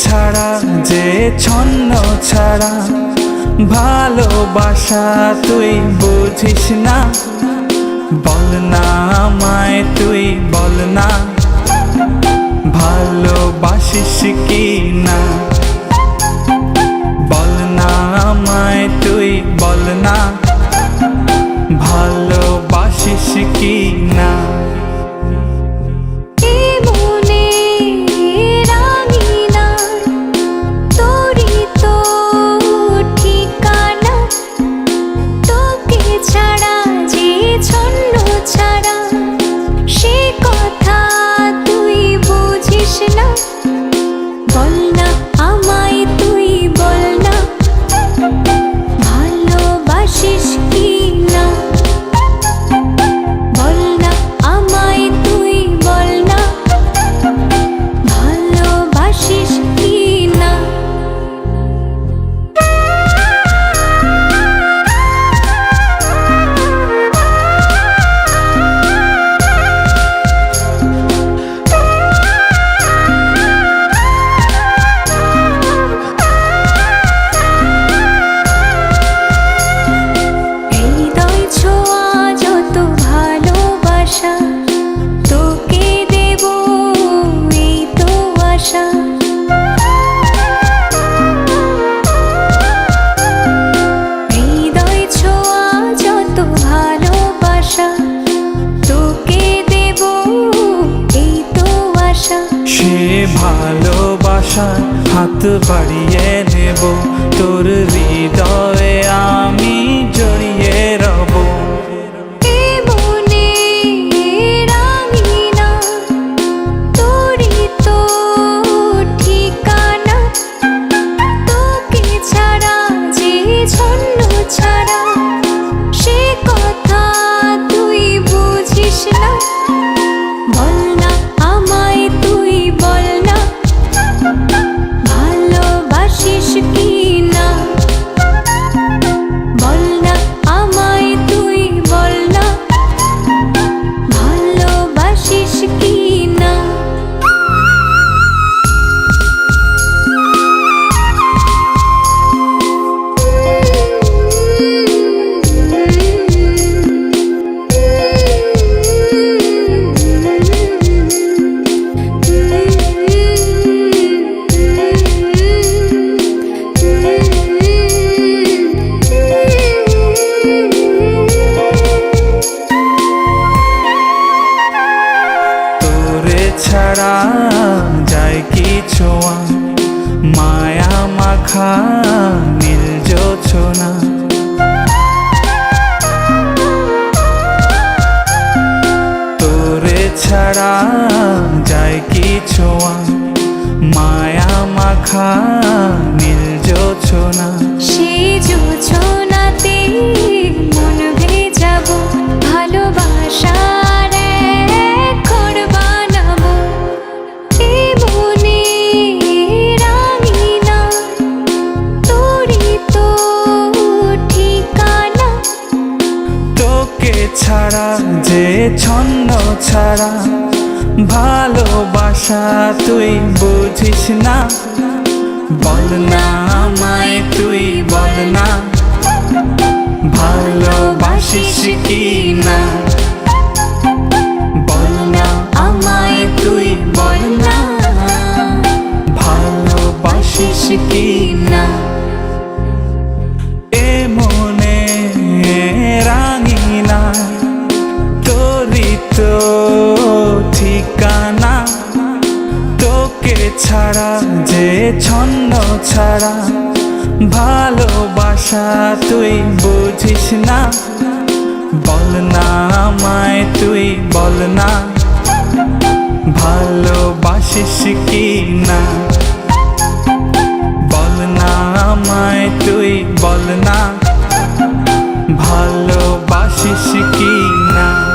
ছাড়া যে ছন্ন ছাড়া ভালোবাসা তুই বুঝিস না। বল না আমায় তুই বল না, ভালোবাসিস কি না। বল না আমায় তুই বল না, ভালোবাসিস কি না। ভালোবাসার হাত বাড়িয়ে নেব, তোর হৃদয়ে আমি জড়িয়ে রব। ছাড়া যায় কি ছোঁয়া মায়া মাখা নীল জোছনা। তোরে ছাড়া যায় কি ছোঁয়া মায়া মাখা নীল জোছনা। সেই জোছনাতে মন ভেজাবো, ভালোবাসা ছাড়া যে ছন্ন ছাড়া ভালোবাসা তুই বুঝিস না। বল না আমায় তুই বল না, ভালোবাসিস কি না। বল না আমায় তুই বল না, ভালোবাসিস কি না। এ মনে রাঙিনা তোরই তো ঠিকানা, তোকে ছাড়া যে ছন্ন ছাড়া ভালোবাসা তুই বুঝিস না বল না আমায় তুই বল না ভালোবাসিস কি না বল না আমায় তুই বল না ভালোবাসিস কি না।